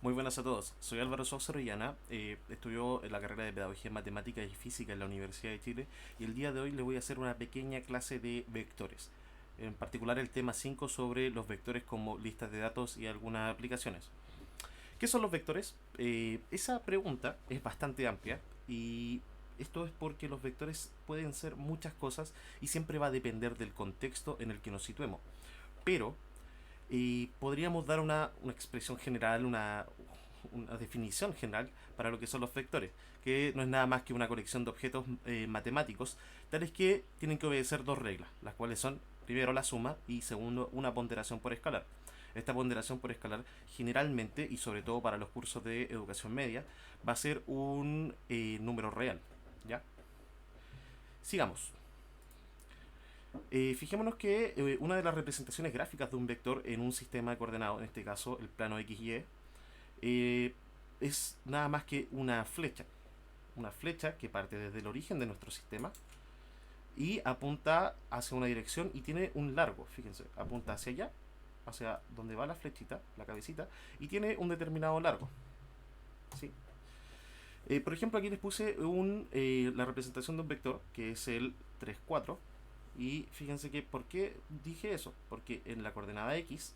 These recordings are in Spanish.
Muy buenas a todos, soy Álvaro Sousa Orellana, estudio en la carrera de Pedagogía en Matemáticas y Física en la Universidad de Chile y el día de hoy les voy a hacer una pequeña clase de vectores, en particular el tema 5 sobre los vectores como listas de datos y algunas aplicaciones. ¿Qué son los vectores? Esa pregunta es bastante amplia y esto es porque los vectores pueden ser muchas cosas y siempre va a depender del contexto en el que nos situemos. Pero podríamos dar una expresión general, una definición general para lo que son los vectores, que no es nada más que una colección de objetos matemáticos, tales que tienen que obedecer dos reglas, las cuales son, primero, la suma y segundo, una ponderación por escalar. Esta ponderación por escalar generalmente, y sobre todo para los cursos de educación media, va a ser un número real. ¿Ya? Sigamos. Fijémonos que una de las representaciones gráficas de un vector en un sistema de coordenadas, en este caso el plano XY, eh, es nada más que una flecha. Una flecha que parte desde el origen de nuestro sistema y apunta hacia una dirección y tiene un largo, fíjense, apunta hacia allá, hacia donde va la flechita, la cabecita, y tiene un determinado largo. ¿Sí? Por ejemplo, aquí les puse la representación de un vector que es el 3 4. Y fíjense que, ¿por qué dije eso? Porque en la coordenada X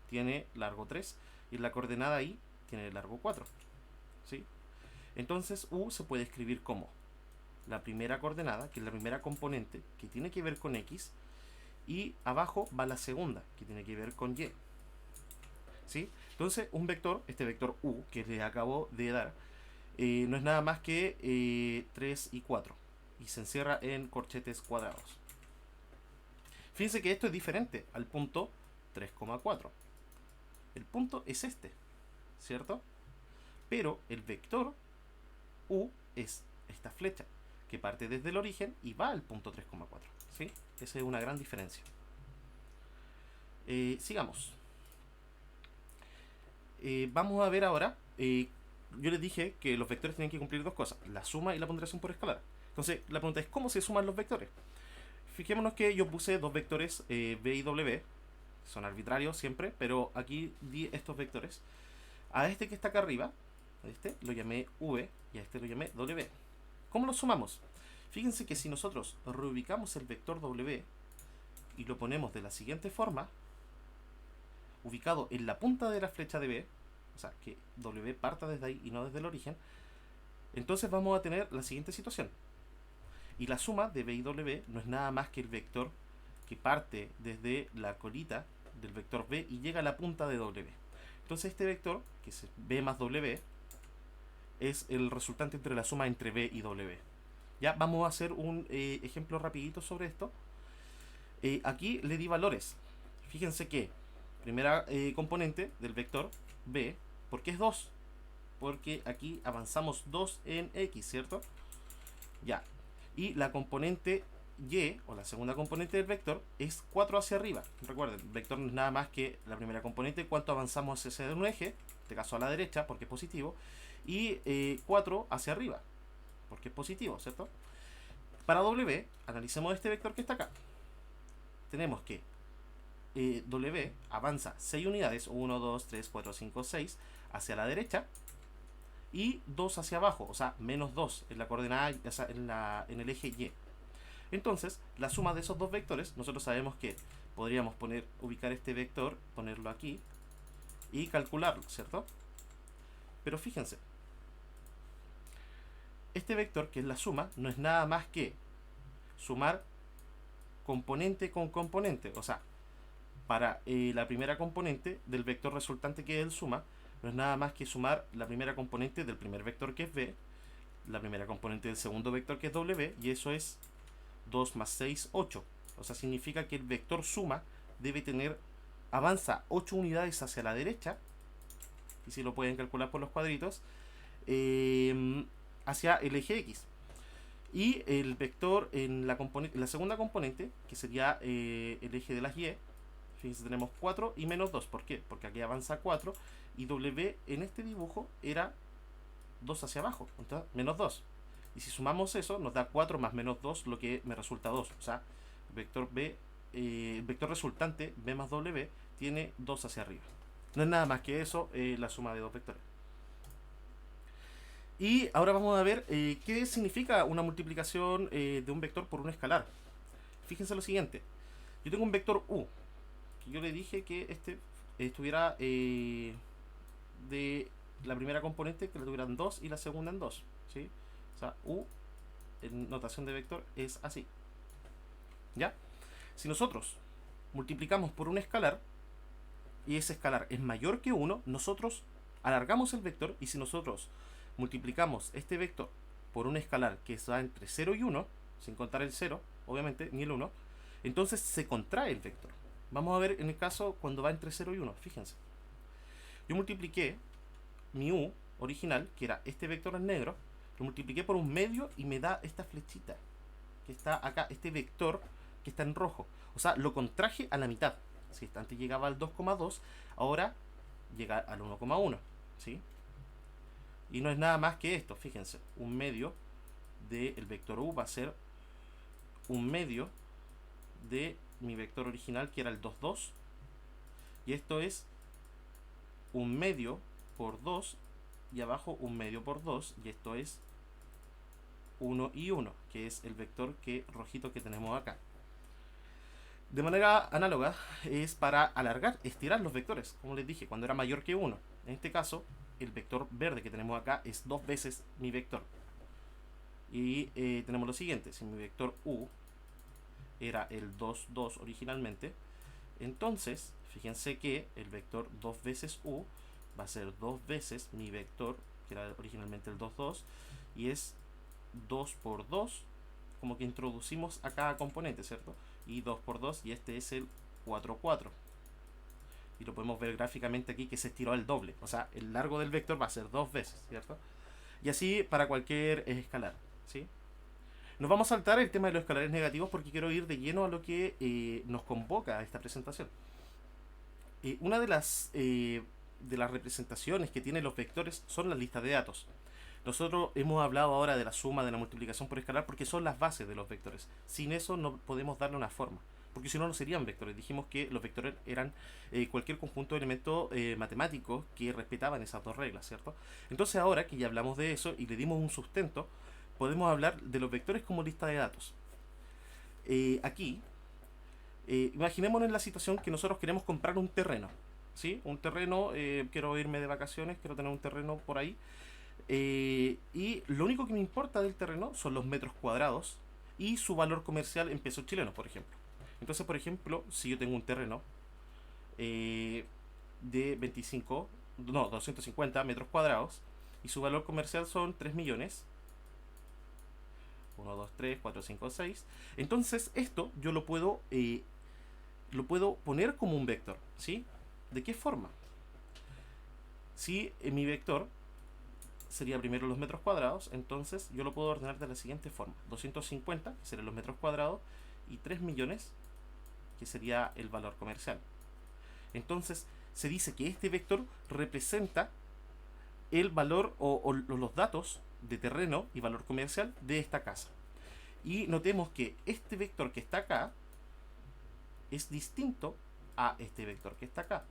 tiene largo 3 y en la coordenada Y tiene largo 4. ¿Sí? Entonces U se puede escribir como la primera coordenada, que es la primera componente, que tiene que ver con X, y abajo va la segunda, que tiene que ver con Y. ¿Sí? Entonces, un vector, este vector U que les acabo de dar, no es nada más que 3 y 4 y se encierra en corchetes cuadrados. Fíjense que esto es diferente al punto 3,4. El punto es este, ¿cierto? Pero el vector U es esta flecha que parte desde el origen y va al punto 3,4. ¿Sí? Esa es una gran diferencia. Sigamos. Vamos a ver ahora. Yo les dije que los vectores tienen que cumplir dos cosas: la suma y la ponderación por escalar. Entonces, la pregunta es: ¿cómo se suman los vectores? Fijémonos que yo puse dos vectores v y w, son arbitrarios siempre, pero aquí di estos vectores. A este que está acá arriba, a este lo llamé v y a este lo llamé w. ¿Cómo los sumamos? Fíjense que si nosotros reubicamos el vector w y lo ponemos de la siguiente forma, ubicado en la punta de la flecha de b, o sea, que w parta desde ahí y no desde el origen, entonces vamos a tener la siguiente situación. Y la suma de b y w no es nada más que el vector que parte desde la colita del vector b y llega a la punta de w. Entonces este vector, que es b más w, es el resultante entre la suma entre b y w. Ya vamos a hacer un ejemplo rapidito sobre esto. Aquí le di valores. Fíjense que primera componente del vector b, ¿por qué es 2? Porque aquí avanzamos 2 en x, ¿cierto? Ya. Y la componente y, o la segunda componente del vector, es 4 hacia arriba. Recuerden, el vector no es nada más que la primera componente, cuánto avanzamos hacia un eje, en este caso a la derecha, porque es positivo, y 4 hacia arriba, porque es positivo, ¿cierto? Para w, analicemos este vector que está acá. Tenemos que w avanza 6 unidades, 1, 2, 3, 4, 5, 6, hacia la derecha, y 2 hacia abajo, o sea, menos 2 en la coordenada, o sea, en el eje Y. Entonces, la suma de esos dos vectores, nosotros sabemos que podríamos ubicar este vector, ponerlo aquí y calcularlo, ¿cierto? Pero fíjense, este vector, que es la suma, no es nada más que sumar componente con componente. O sea, para la primera componente del vector resultante, que es el suma, no es nada más que sumar la primera componente del primer vector, que es b, la primera componente del segundo vector, que es w, y eso es 2 más 6, 8. O sea, significa que el vector suma debe tener, avanza 8 unidades hacia la derecha, y si lo pueden calcular por los cuadritos, hacia el eje X. Y el vector en la segunda componente, que sería el eje de las Y, fíjense, tenemos 4 y menos 2. ¿Por qué? Porque aquí avanza 4 y w en este dibujo era 2 hacia abajo, entonces menos 2. Y si sumamos eso, nos da 4 más menos 2, lo que me resulta 2. O sea, vector b, el vector resultante b más w tiene 2 hacia arriba. No es nada más que eso, la suma de dos vectores. Y ahora vamos a ver qué significa una multiplicación de un vector por un escalar. Fíjense lo siguiente. Yo tengo un vector u, que yo le dije que este estuviera de la primera componente que la tuviera en 2 y la segunda en 2. ¿Sí? O sea, u en notación de vector es así. ¿Ya? Si nosotros multiplicamos por un escalar y ese escalar es mayor que 1, nosotros alargamos el vector, y si nosotros multiplicamos este vector por un escalar que está entre 0 y 1, sin contar el 0, obviamente, ni el 1, entonces se contrae el vector. Vamos a ver en el caso cuando va entre 0 y 1. Fíjense. Yo multipliqué mi u original, que era este vector en negro, lo multipliqué por un medio y me da esta flechita que está acá, este vector que está en rojo. O sea, lo contraje a la mitad. Si antes llegaba al 2,2, ahora llega al 1,1. ¿Sí? Y no es nada más que esto, fíjense. Un medio del vector u va a ser un medio de mi vector original, que era el 2,2. Y esto es un medio por 2, y abajo un medio por 2, y esto es 1 y 1, que es el vector rojito que tenemos acá. De manera análoga es para alargar, estirar los vectores, como les dije, cuando era mayor que 1. En este caso, el vector verde que tenemos acá es 2 veces mi vector. Y tenemos lo siguiente: si mi vector u era el 2, 2 originalmente, entonces fíjense que el vector 2 veces u va a ser 2 veces mi vector, que era originalmente el 2, 2, y es 2 por 2, como que introducimos a cada componente, ¿cierto? Y 2 por 2, y este es el 4, 4. Y lo podemos ver gráficamente aquí, que se estiró al doble. O sea, el largo del vector va a ser 2 veces, ¿cierto? Y así para cualquier escalar, ¿sí? Nos vamos a saltar el tema de los escalares negativos porque quiero ir de lleno a lo que nos convoca a esta presentación. Una de las representaciones que tienen los vectores son las listas de datos. Nosotros hemos hablado ahora de la suma, de la multiplicación por escalar, porque son las bases de los vectores. Sin eso no podemos darle una forma, porque si no, no serían vectores. Dijimos que los vectores eran cualquier conjunto de elementos matemáticos que respetaban esas dos reglas, ¿cierto? Entonces ahora que ya hablamos de eso y le dimos un sustento, podemos hablar de los vectores como lista de datos. Aquí, imaginémonos en la situación que nosotros queremos comprar un terreno, ¿sí? Un terreno, quiero irme de vacaciones, quiero tener un terreno por ahí. Y lo único que me importa del terreno son los metros cuadrados y su valor comercial en pesos chilenos, por ejemplo. Entonces, por ejemplo, si yo tengo un terreno de 250 metros cuadrados y su valor comercial son 3 millones, 1, 2, 3, 4, 5, 6, entonces esto yo lo puedo poner como un vector, ¿sí? ¿De qué forma? Si mi vector sería primero los metros cuadrados, entonces yo lo puedo ordenar de la siguiente forma: 250, que serían los metros cuadrados, y 3 millones, que sería el valor comercial. Entonces se dice que este vector representa el valor o los datos de terreno y valor comercial de esta casa. Y notemos que este vector que está acá es distinto a este vector que está acá.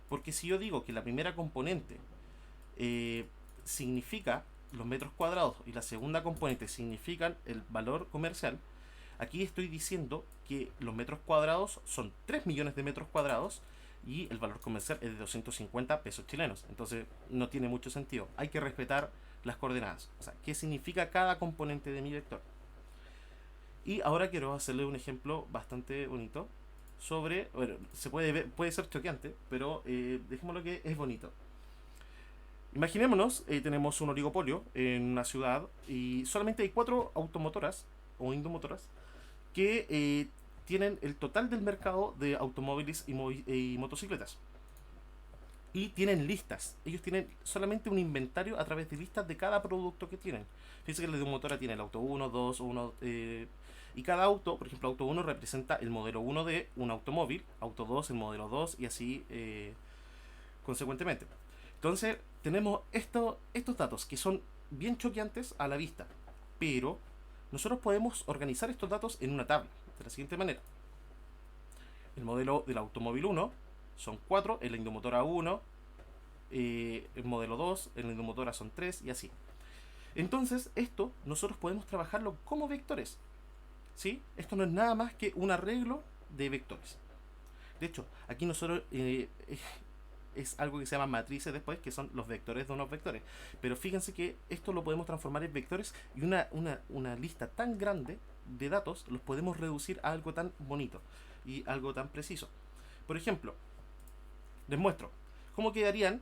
Porque si yo digo que la primera componente significa los metros cuadrados y la segunda componente significan el valor comercial, aquí estoy diciendo que los metros cuadrados son 3 millones de metros cuadrados y el valor comercial es de 250 pesos chilenos. Entonces no tiene mucho sentido. Hay que respetar las coordenadas. O sea, ¿qué significa cada componente de mi vector? Y ahora quiero hacerle un ejemplo bastante bonito sobre... Bueno, puede ser choqueante, pero dejémoslo que es bonito. Imaginémonos, tenemos un oligopolio en una ciudad y solamente hay 4 automotoras o indomotoras que tienen el total del mercado de automóviles y motocicletas. Y tienen listas. Ellos tienen solamente un inventario a través de listas de cada producto que tienen. Fíjense que la de un motora tiene el auto 1, 2, 1, y cada auto, por ejemplo, auto 1 representa el modelo 1 de un automóvil, auto 2 el modelo 2 y así consecuentemente. Entonces tenemos estos datos que son bien choqueantes a la vista, pero nosotros podemos organizar estos datos en una tabla de la siguiente manera: el modelo del automóvil 1 son 4, en la Indomotora 1, el modelo 2, en la Indomotora son 3 y así. Entonces, esto nosotros podemos trabajarlo como vectores, ¿sí? Esto no es nada más que un arreglo de vectores. De hecho, aquí nosotros es algo que se llama matrices después, que son los vectores de unos vectores. Pero fíjense que esto lo podemos transformar en vectores y una lista tan grande de datos los podemos reducir a algo tan bonito y algo tan preciso. Por ejemplo, les muestro cómo quedarían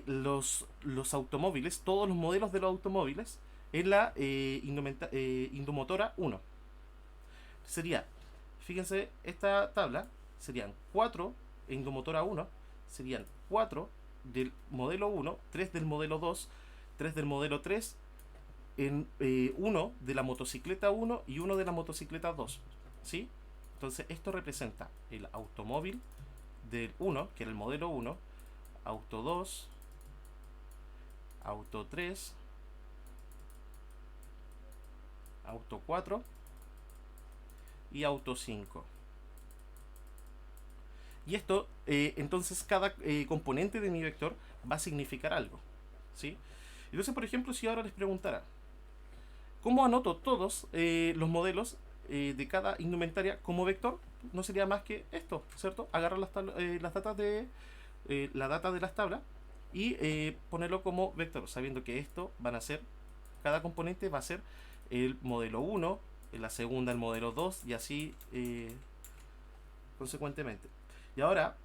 los automóviles, todos los modelos de los automóviles en la Indomotora 1. Sería, fíjense, esta tabla serían 4 en Indomotora 1, serían 4 del modelo 1, 3 del modelo 2, 3 del modelo 3, en 1 de la motocicleta 1 y 1 de la motocicleta 2, ¿sí? Entonces esto representa el automóvil del 1, que era el modelo 1, auto 2, auto 3, auto 4 y auto 5. Y esto, entonces cada componente de mi vector va a significar algo, ¿sí? Entonces, por ejemplo, si ahora les preguntara, ¿cómo anoto todos los modelos de cada indumentaria como vector? No sería más que esto, ¿cierto? Agarrar las datas de la data de las tablas y ponerlo como vector, sabiendo que esto van a ser, cada componente va a ser el modelo 1, en la segunda el modelo 2 y así consecuentemente. Y ahora,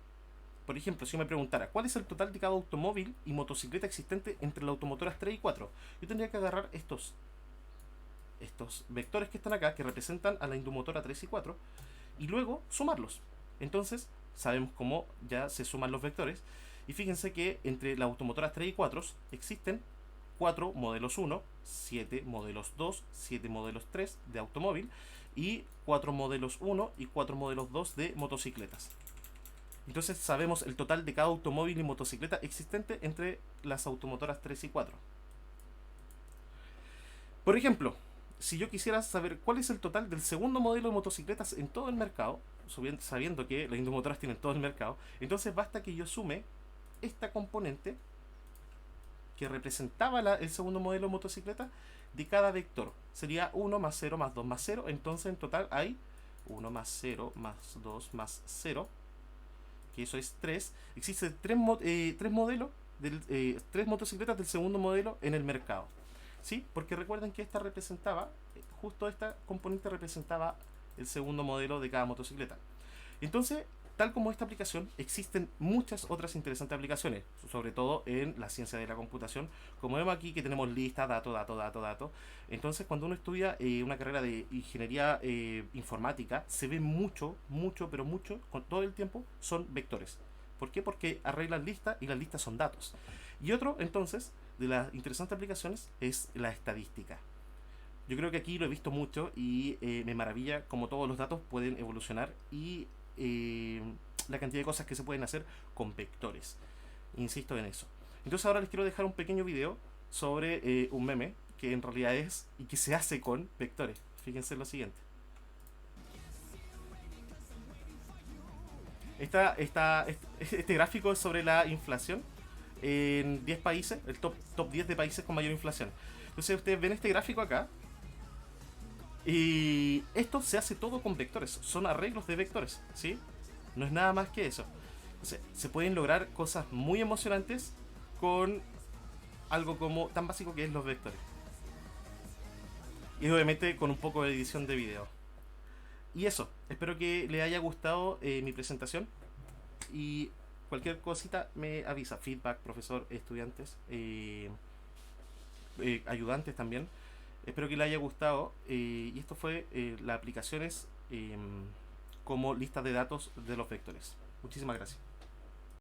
por ejemplo, si me preguntara ¿cuál es el total de cada automóvil y motocicleta existente entre las automotoras 3 y 4? Yo tendría que agarrar estos vectores que están acá, que representan a la Indomotora 3 y 4, y luego sumarlos. Entonces, sabemos cómo ya se suman los vectores. Y fíjense que entre las automotoras 3 y 4 existen 4 modelos 1, 7 modelos 2, 7 modelos 3 de automóvil y 4 modelos 1 y 4 modelos 2 de motocicletas. Entonces sabemos el total de cada automóvil y motocicleta existente entre las automotoras 3 y 4. Por ejemplo, si yo quisiera saber cuál es el total del segundo modelo de motocicletas en todo el mercado, sabiendo que las Indomotoras tienen todo el mercado, entonces basta que yo sume esta componente que representaba el segundo modelo de motocicleta de cada vector. Sería 1 más 0 más 2 más 0. Entonces en total hay 1 más 0 más 2 más 0, que eso es 3. Existen 3 modelos, 3 motocicletas del segundo modelo en el mercado, ¿sí? Porque recuerden que esta representaba, justo esta componente representaba el segundo modelo de cada motocicleta. Entonces, tal como esta aplicación, existen muchas otras interesantes aplicaciones, sobre todo en la ciencia de la computación, como vemos aquí que tenemos lista, dato. Entonces, cuando uno estudia una carrera de ingeniería informática, se ve mucho, con todo el tiempo, son vectores. ¿Por qué? Porque arreglan listas y las listas son datos. Y otro, entonces, de las interesantes aplicaciones es la estadística. Yo creo que aquí lo he visto mucho y me maravilla cómo todos los datos pueden evolucionar y la cantidad de cosas que se pueden hacer con vectores. Insisto en eso. Entonces ahora les quiero dejar un pequeño video sobre un meme que en realidad es y que se hace con vectores. Fíjense en lo siguiente. Este gráfico es sobre la inflación en 10 países, el top 10 de países con mayor inflación. Entonces ustedes ven este gráfico acá. Y esto se hace todo con vectores, son arreglos de vectores, ¿sí? No es nada más que eso. Entonces, se pueden lograr cosas muy emocionantes con algo como tan básico que es los vectores. Y obviamente con un poco de edición de video. Y eso, espero que les haya gustado mi presentación. Y cualquier cosita me avisa, feedback, profesor, estudiantes, ayudantes también. Espero que les haya gustado. Y esto fue las aplicaciones como lista de datos de los vectores. Muchísimas gracias.